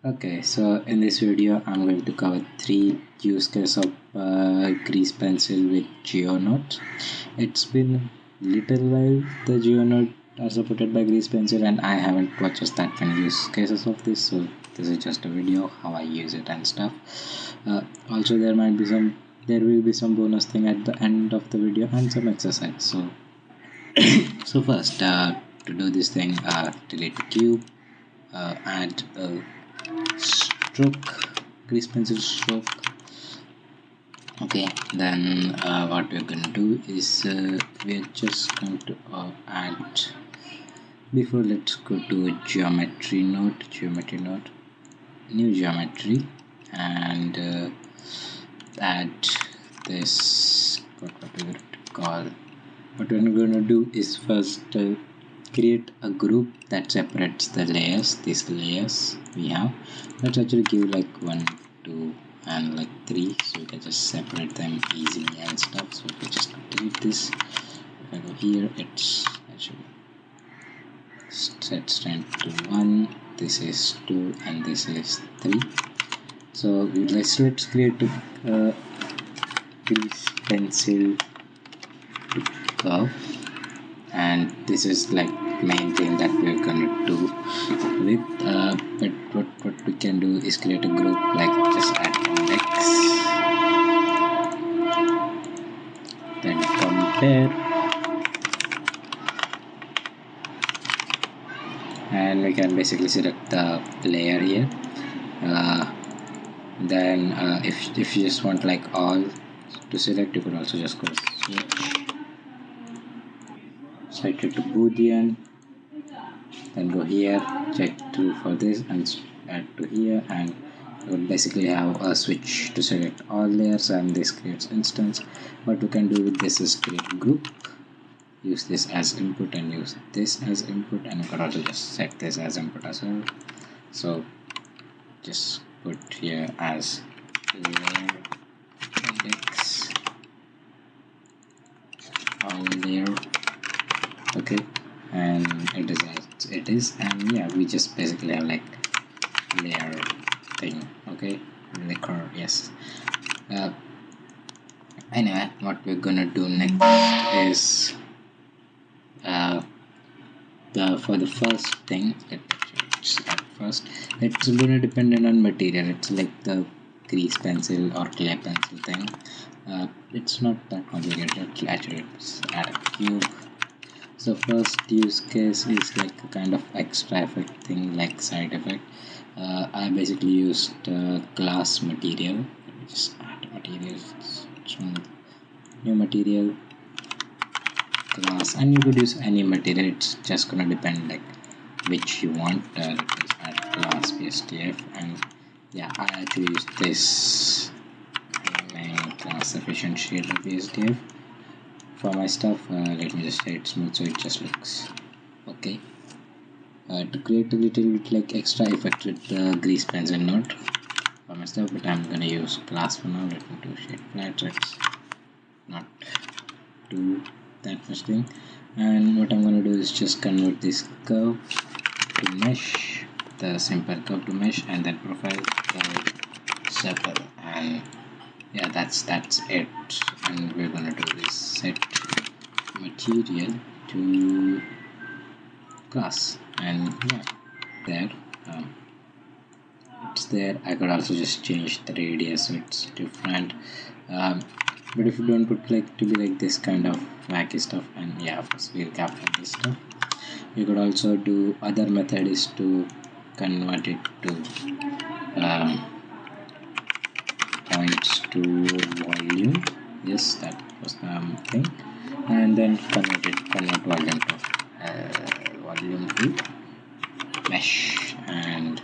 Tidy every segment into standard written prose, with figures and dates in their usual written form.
Okay, so in this video, I'm going to cover three use cases of grease pencil with GeoNote. It's been little while the GeoNote are supported by grease pencil, and I haven't watched that many use cases of this. So this is just a video how I use it and stuff. Also, there will be some bonus thing at the end of the video and some exercise. So first, to do this thing, delete the cube, add a stroke, grease pencil stroke. Okay, then what we're going to do is we're just going to add, before let's go to geometry node, new geometry, and add this, what we're going to do is first create a group that separates the layers, these layers we have. Let's actually give like 1, 2 and like 3, so we can just separate them easily and stuff. So if we just delete this, if I go here, it's actually set strength to 1, this is 2 and this is 3. So let's create a grease pencil curve, and this is like main thing that we're gonna do with but what we can do is create a group, like just add index, then compare, and we can basically select the layer here. Then if you just want like all to select, you could also just go switch, set it to boolean, then go here, check true for this and add to here, and you will basically have a switch to select all layers, and this creates instance. What we can do with this is create a group, use this as input and use this as input, and you can also just set this as input as well. So just put here as layer index all layer. Okay, and it is as it is, and yeah, we just basically have like layer thing. Okay, liquor, yes. Anyway, what we're gonna do next is for the first thing, let's start first. It's gonna depend on material. It's like the grease pencil or clay pencil thing. It's not that complicated. Actually, let's add a cube. So first use case is like a kind of extra effect thing, like side effect. I basically used glass material. Let me just add materials, new material, glass, and you could use any material. It's just gonna depend like which you want. Let me add glass BSDF, and yeah, I actually use this glass efficient shader BSDF for my stuff. Let me just say it smooth so it just looks okay. To create a little bit like extra effect with the grease pencil node for my stuff, but I'm gonna use glass for now. Let me do shade flat, so it's not too that much thing. And what I'm gonna do is just convert this curve to mesh, the simple curve to mesh, and then profile the circle, and yeah, that's it. And we're gonna do this set material to class, and yeah, there it's there. I could also just change the radius so it's different, but if you don't put like to be like this kind of wacky stuff, and yeah, of course we'll capture this stuff. You could also do other method is to convert it to points to volume. Yes, that was the thing, and then convert volume to mesh, and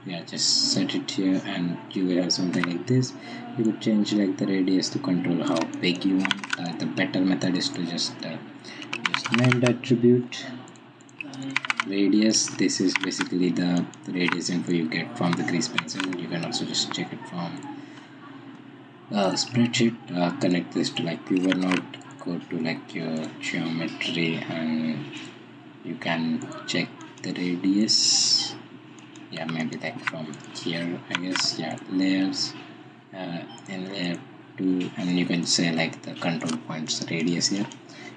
yeah, just set it here, and you will have something like this. You could change like the radius to control how big you want. The better method is to just named attribute radius. This is basically the radius info you get from the grease pencil. You can also just check it from spreadsheet. Connect this to like viewer node, go to like your geometry, and you can check the radius. yeah, maybe like from here, I guess. Yeah, layers, and layer 2, and you can say like the control points radius here,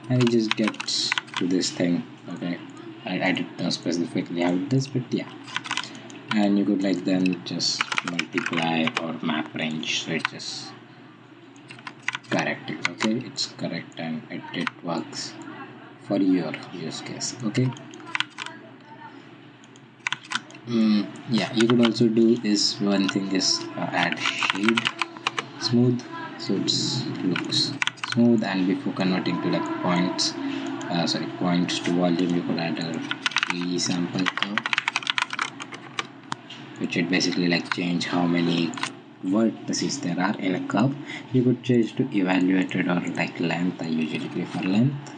and it just gets to this thing. Okay, I didn't know specifically how it does, but yeah. And you could like then just multiply or map range, so it just correct it. Okay, it's correct, and it works for your use case. Okay. Yeah, you could also do is one thing is add shade smooth, so it looks smooth, and before converting to like points to volume, you could add a resample curve, which would basically like change how many vertices there are in a curve. You could change to evaluated or like length. I usually prefer length,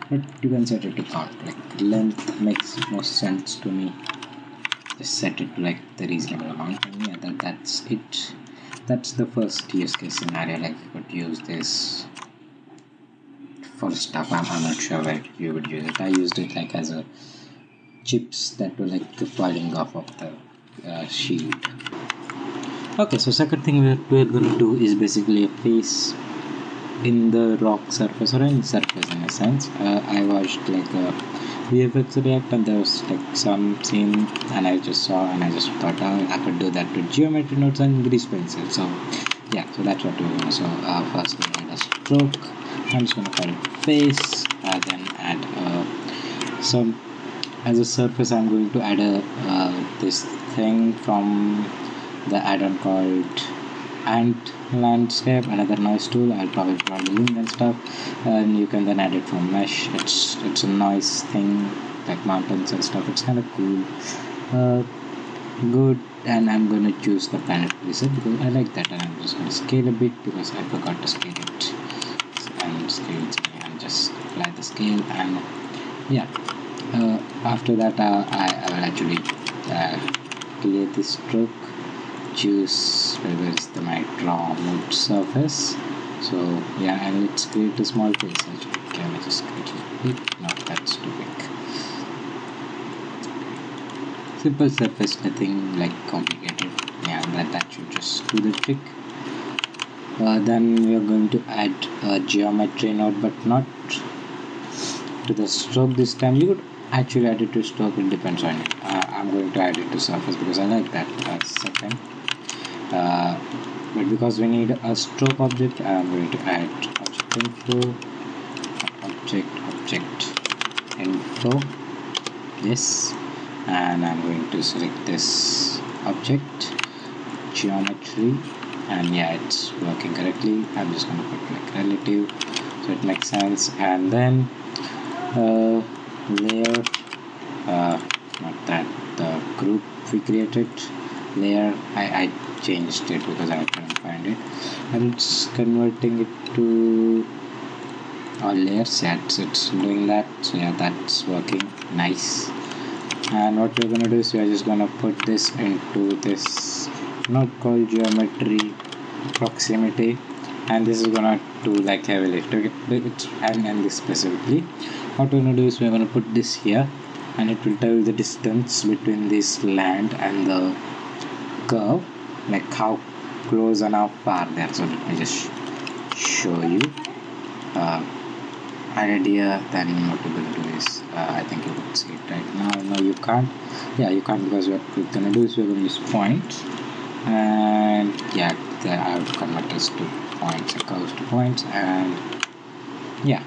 but you can set it to count. Like length makes most sense to me. Just set it to like the reasonable amount, and yeah, that's it. That's the first use case scenario. Like you could use this for stuff. I'm not sure where you would use it. I used it like as a chips that were like falling off of the shield. Okay, so second thing we're going to do is basically a face in the rock surface or any surface in a sense. I watched like a VFX React, and there was like some scene, and I just saw and I just thought, oh, I could do that with geometry nodes and grease pencil. So yeah, so that's what we're doing. So first we add a stroke. I'm just gonna call it face, and then add some as a surface. I'm going to add a this thing from the add-on called Ant Landscape, another noise tool. I'll probably provide a link and stuff, and you can then add it from mesh. It's a noise thing like mountains and stuff. It's kind of cool, good. And I'm gonna choose the planet preset because I like that, and I'm just gonna scale a bit because I forgot to scale it. And scale it and just apply the scale, and yeah. After that, I will actually clear this stroke, choose where is the my draw mode surface. So yeah, and let's create a small face. Can I just create it big? No, that's too big. Simple surface, nothing like complicated. Yeah, that should just do the trick. Then we are going to add a geometry node, but not to the stroke this time. You could actually add it to stroke, it depends on it. I'm going to add it to surface because I like that second. But because we need a stroke object, I'm going to add object info, object info, this, and I'm going to select this object geometry, and yeah, it's working correctly. I'm just going to put like relative so it makes sense, and then layer, not that, the group we created layer, I changed it because I couldn't find it, and it's converting it to a layer set, so it's doing that. So yeah, that's working nice. And what we're gonna do is we're just gonna put this into this node called geometry proximity, and this is gonna do like heavily and this specifically. What we're gonna do is we're gonna put this here, and it will tell the distance between this land and the curve, like how close and how far they are. So let me just show you idea. Then what we're gonna do is I think you could see it right now. No, you can't. Yeah, you can't, because what we're gonna do is we're gonna use points, and yeah, I have to convert this to points and curves to points, and yeah,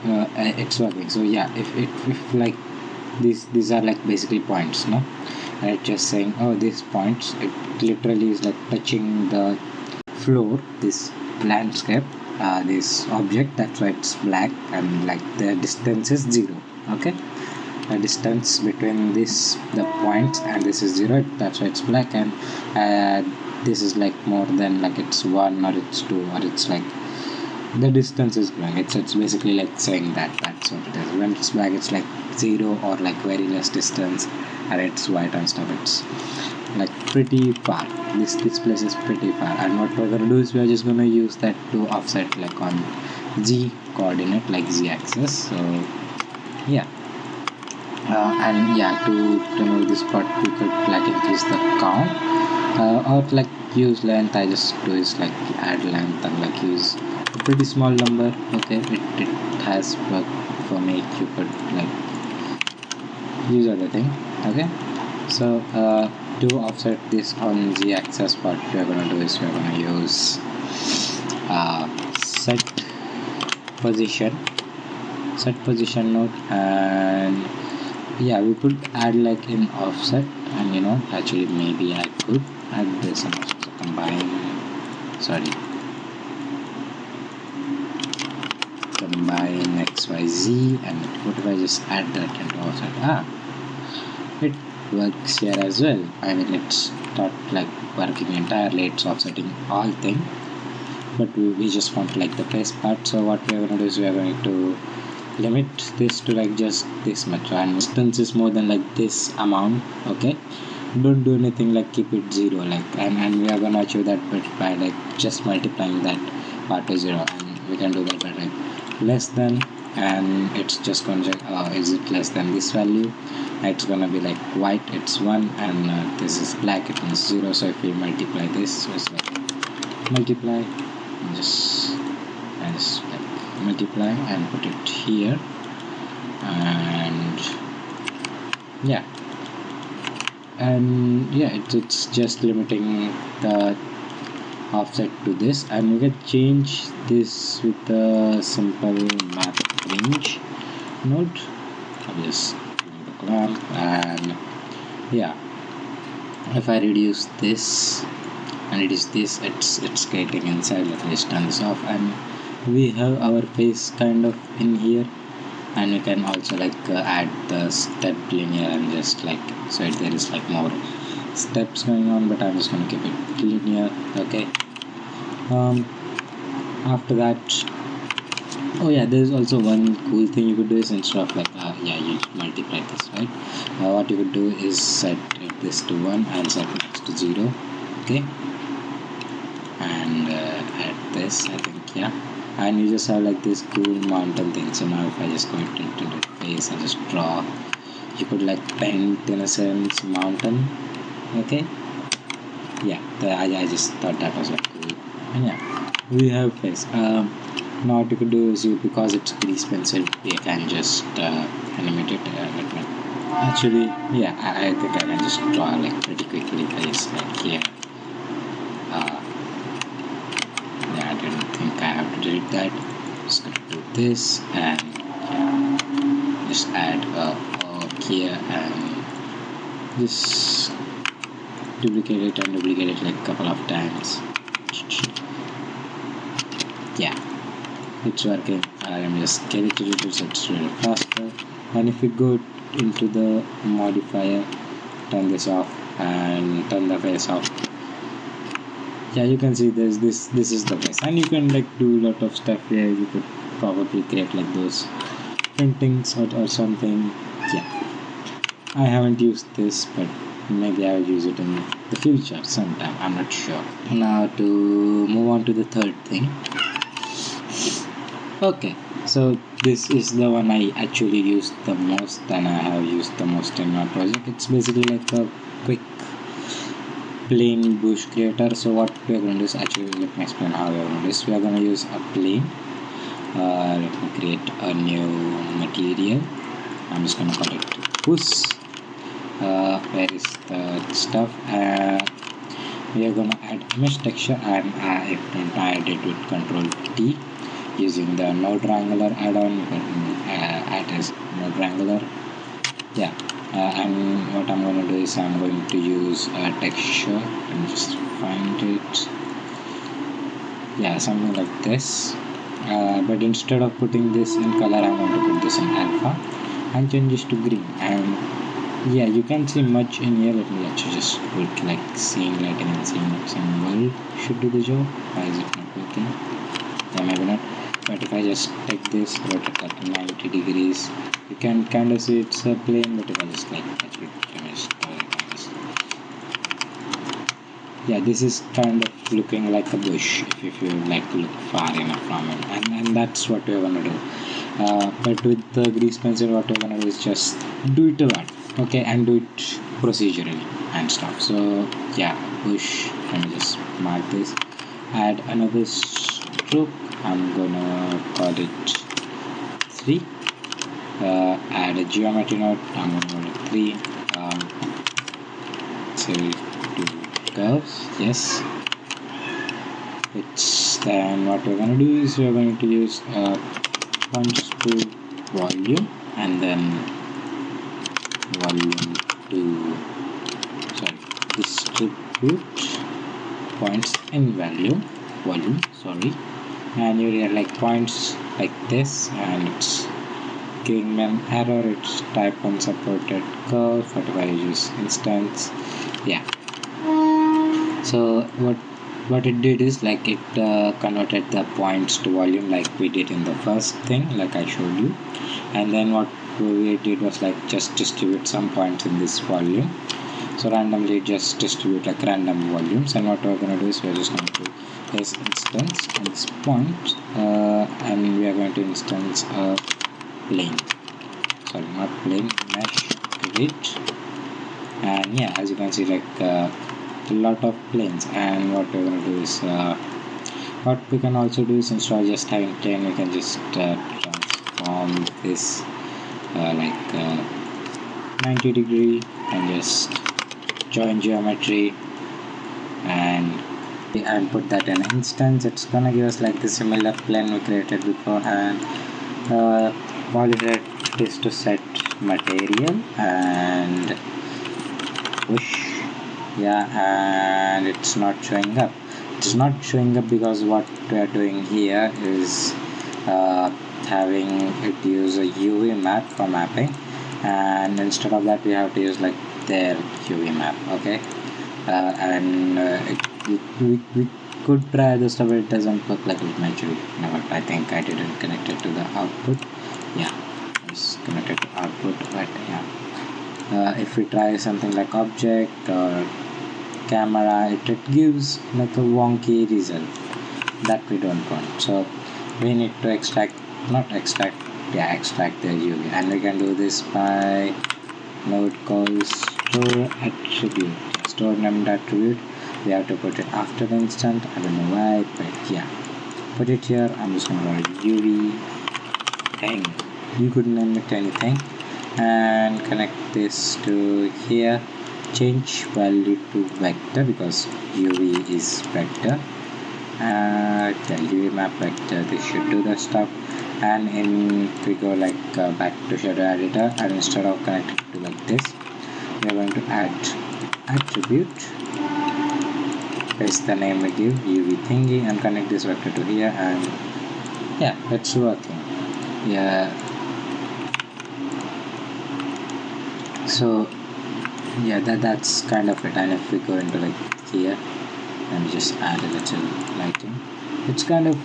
it's working. So yeah, if like these are like basically points, no, and it's just saying, oh, these points, it literally is like touching the floor, this landscape, this object. That's why it's black, and like the distance is 0. Okay, the distance between the points and this is 0. That's why it's black, and this is like more than like it's 1 or it's 2 or it's like the distance is growing. It's basically like saying that's what it is. When it's black, it's like 0 or like very less distance, and it's white and stuff, it's like pretty far. This place is pretty far, and what we're gonna do is we're just gonna use that to offset like on z coordinate, like z axis. So yeah, And yeah, to remove this part we could like increase the count, or like use length. I just do is like add length and like use a pretty small number. Okay, it has worked for me. You could like use other thing. Okay, so to offset this on the axis, what we are gonna do is we are gonna use set position node, and yeah, we could add like in offset, and actually maybe I could add this and also combine XYZ, and what if I just add that into offset? It works here as well. I mean, it's not like working entirely, it's offsetting all thing, but we just want like the base part. So what we are going to do is we are going to limit this to like just this much, and distance is more than like this amount. Okay, don't do anything, like keep it zero, like and we are gonna achieve that by like just multiplying that part to zero, and we can do that by like less than, and it's just gonna check is it less than this value. It's gonna be like white, it's 1, and this is black, it means 0. So if we multiply this, so it's like multiply and just like multiply and put it here, and yeah, it's just limiting the offset to this, and we can change this with a simple math range node. I'll just remove the clamp, and yeah, if I reduce this and it is this, it's getting inside. Let me just turn this off, and we have our face kind of in here, and we can also like add the step linear, and just like so there is like more steps going on, but I'm just going to keep it linear. Okay, after that, oh yeah, there's also one cool thing you could do is instead of like you multiply this, right? What you could do is set this to 1 and set next to 0. Okay, and add this, I think, yeah, and you just have like this cool mountain thing. So now if I just go into the face and just draw, you could like paint in a sense mountain. Okay, yeah, I just thought that was like cool, and yeah, we have face. Now what you could do is because it's grease pencil, we can just animate it. Let me actually, yeah, I think I can just draw like pretty quickly. I just like here. Yeah, I didn't think I have to delete that. Just gonna do this, and yeah, just add a here, and just duplicate it and duplicate it like a couple of times. Yeah, it's working. I'm just get it a little so it's really faster. And if we go into the modifier, turn this off and turn the face off, yeah, you can see there's this is the face, and you can like do a lot of stuff here. You could probably create like those paintings or something. Yeah, I haven't used this, but maybe I'll use it in the future sometime, I'm not sure. Now to move on to the third thing. Okay, so this is the one I actually used the most, and I have used the most in my project. It's basically like a quick plane bush creator. So what we are going to do is, actually let me explain how we are going to do this. We are going to use a plane. Let me create a new material. I'm just going to call it bush. Where is the stuff? We are going to add mesh texture, and if don't add it with Control T using the node wrangler add-on. You can add as node wrangler. Yeah, and what I'm going to do is I'm going to use a texture and just find it. Yeah, something like this. But instead of putting this in color, I'm going to put this in alpha and change this to green. And yeah, you can't see much in here. Let me actually just put like seeing lighting and seeing symbol should do the job. Why is it not working? Yeah, maybe not. But if I just take this, rotate at 90 degrees, you can kind of see it's a plane. But if I just like actually finish, yeah, this is kind of looking like a bush if you like to look far enough from it, and that's what we're gonna do. but with the grease pencil, what we're gonna do is just do it a lot, okay, and do it procedurally and stuff. So yeah, push. Let me just mark this. Add another stroke. I'm gonna call it 3. Add a geometry node. I'm gonna call it 3. So do curves. Yes. It's then what we're gonna do is we're going to use punch to volume and then volume to distribute points in volume, sorry, and you get like points like this, and it's giving me an error. It's type unsupported curve 45 edges instance. Yeah, so what it did is like it converted the points to volume like we did in the first thing, like I showed you, and then what we did was like just distribute some points in this volume. So randomly just distribute like random volumes, and what we're going to do is we're just going to place instance in this point, and we are going to instance a plane, sorry, not plane, mesh grid. And yeah, as you can see, like a lot of planes. And what we're going to do is what we can also do is instead of just having plane, we can just transform this like 90 degree and just join geometry and put that in instance. It's gonna give us like the similar plane we created before. And all it is to set material and push. Yeah, and it's not showing up. It's not showing up because what we are doing here is having it use a UV map for mapping, and instead of that we have to use like their UV map, okay. We could try this stuff, but it doesn't look like it naturally. No, but I think I didn't connect it to the output. Yeah, it's connected to output, but yeah. If we try something like object or camera, it gives like a wonky result that we don't want. So we need to extract the UV, and we can do this by node called store attribute, store named attribute. We have to put it after the instant. I don't know why, but yeah, put it here. I'm just gonna write UV thing. You could name it anything, and connect this to here. Change value to vector because UV is vector. The UV map vector, this should do the stuff. And in we go like back to shadow editor, and instead of connecting to like this, we are going to add attribute, paste the name we give UV thingy, and connect this vector to here. And yeah, it's working. Yeah, so yeah, that's kind of it. And if we go into like here and just add a little lighting, it's kind of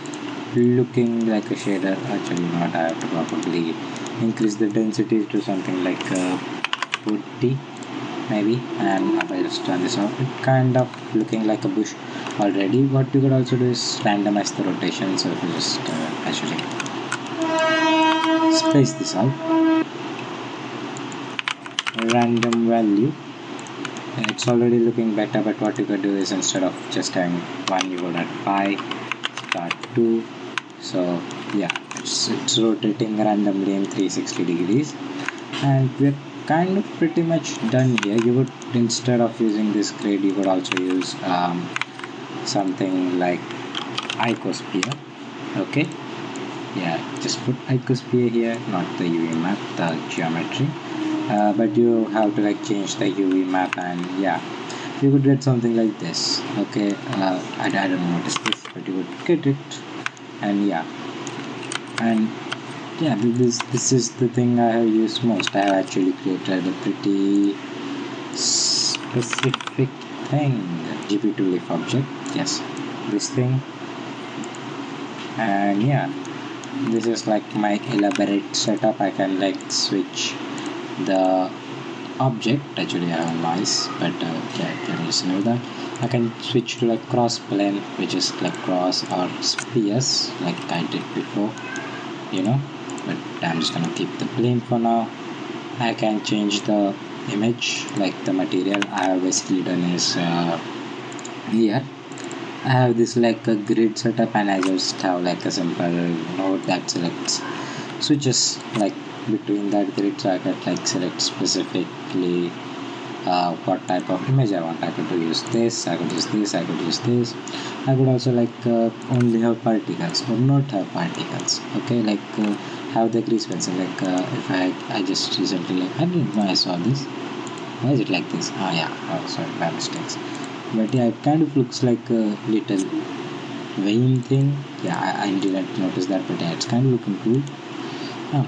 looking like a shader. Actually not, I have to probably increase the density to something like 40 maybe, and if I just turn this off, it kind of looking like a bush already. What you could also do is randomize the rotation. So if you just actually space this out, random value, it's already looking better. But what you could do is instead of just having 1, you would add 5, start 2. So yeah, it's rotating randomly in 360 degrees, and we're kind of pretty much done here. You would, instead of using this grid, you could also use something like icosphere, okay. Yeah, just put icosphere here, not the UV map, the geometry. But you have to like change the UV map, and yeah, you could get something like this, okay. I don't know what is this, but you would get it. And yeah, and yeah, this is the thing I have used most. I have actually created a pretty specific thing, GP2 leaf object, yes, this thing. And yeah, this is like my elaborate setup. I can like switch the object. Actually I have noise, but yeah, you can just know that I can switch to like cross plane, which is like cross or spheres like I did before, you know. but I'm just gonna keep the plane for now. I can change the image, like the material. I have basically done is here I have this like a grid setup, and I just have like a simple node that selects switches like between that grid, so I could like select specifically what type of image I want. I could use this, I could use this, I could use this. I could also like only have particles or not have particles. Okay, like have the grease pencil. Like if I just recently, like I didn't know I saw this. Why is it like this? Ah, yeah. Oh, sorry, my mistakes. But yeah, it kind of looks like a little vein thing. Yeah, I didn't notice that, but yeah, it's kind of looking cool. Huh.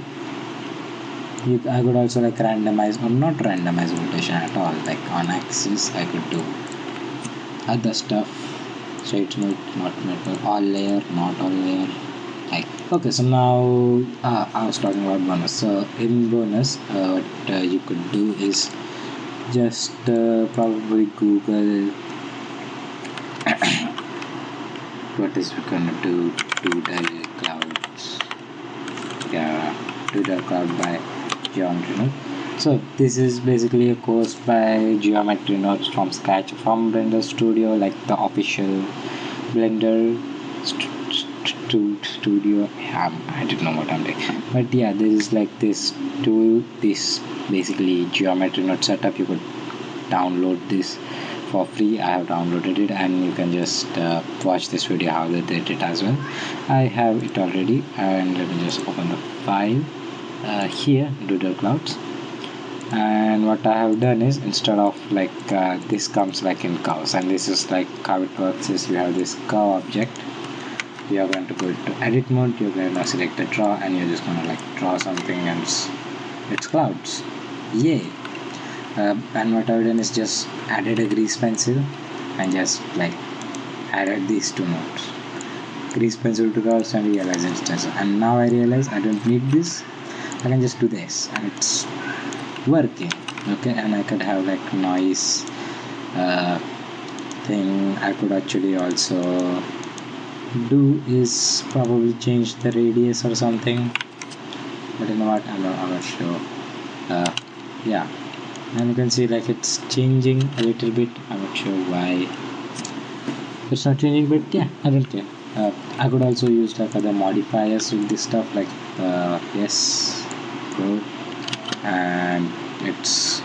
I could also like randomize or not randomize rotation at all. Like on axis, I could do other stuff. Shade smooth, not metal, all layer, not all layer. Like okay, so now I was talking about bonus. So in bonus, what you could do is just probably Google what is we gonna do Doodle Clouds. Yeah, Doodle Cloud by Geometry Node. So this is basically a course by Geometry Nodes from scratch from Blender Studio, like the official Blender studio. Yeah, I don't know what I'm doing, but yeah, there is like this tool, this basically Geometry Node setup. You could download this for free. I have downloaded it, and you can just watch this video how they did it as well. I have it already, and let me just open the file here, Doodle Clouds. And what I have done is, instead of like this comes like in curves, and this is like how it works is you have this curve object. You are going to go to edit mode, you're going to select the draw, and you're just going to like draw something, and it's clouds. Yay. And what I've done is just added a grease pencil and just like added these two nodes, grease pencil to clouds and realize instance. And now I realize I don't need this. I can just do this, and it's working. Okay, and I could have like noise thing. I could actually also do is probably change the radius or something, but you know what, I'm not sure. Yeah, and you can see like it's changing a little bit. I'm not sure why it's not changing, but yeah, I don't care. I could also use like other modifiers with this stuff, like yes, go, and it's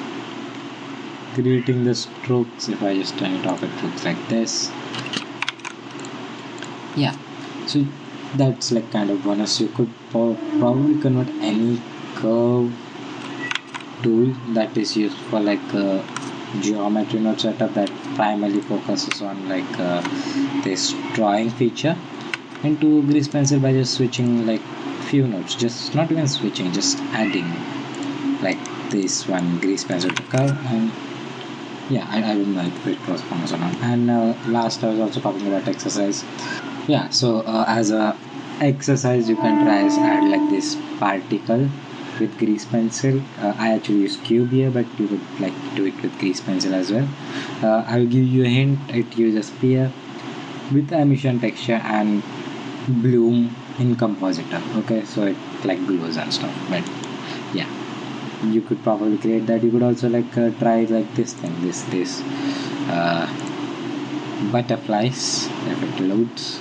creating the strokes. If I just turn it off, it looks like this. Yeah, so that's like kind of bonus. You could probably convert any curve tool that is used for like geometry node setup that primarily focuses on like this drawing feature into grease pencil by just switching like few nodes, just not even switching, just adding like this one grease pencil to curve. And yeah, I don't know if it was bonus or not. And last I was also talking about exercise. Yeah, so as a exercise you can try is add like this particle with grease pencil. I actually use cube here, but you could like do it with grease pencil as well. I'll give you a hint. It uses spear with emission texture and bloom in compositor. Okay, so it like glows and stuff. But yeah, you could probably create that. You could also like try like this thing, this uh, butterflies if it loads.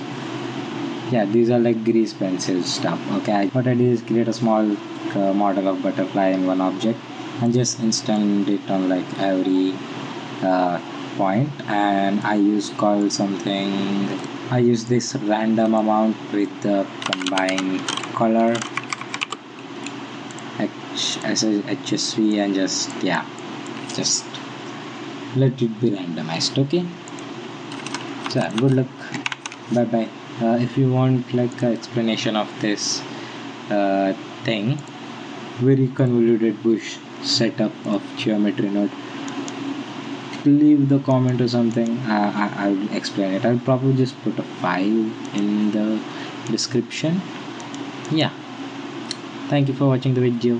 Yeah, these are like grease pencil stuff. Okay, what I did is create a small model of butterfly in one object and just instant it on like every point. And I use call something, I use this random amount with the combined color HSV, and just yeah, just let it be randomized. Okay, so good luck, bye bye. If you want like an explanation of this thing, very convoluted bush setup of geometry node, leave the comment or something. I'll explain it. I'll probably just put a file in the description. Yeah, thank you for watching the video.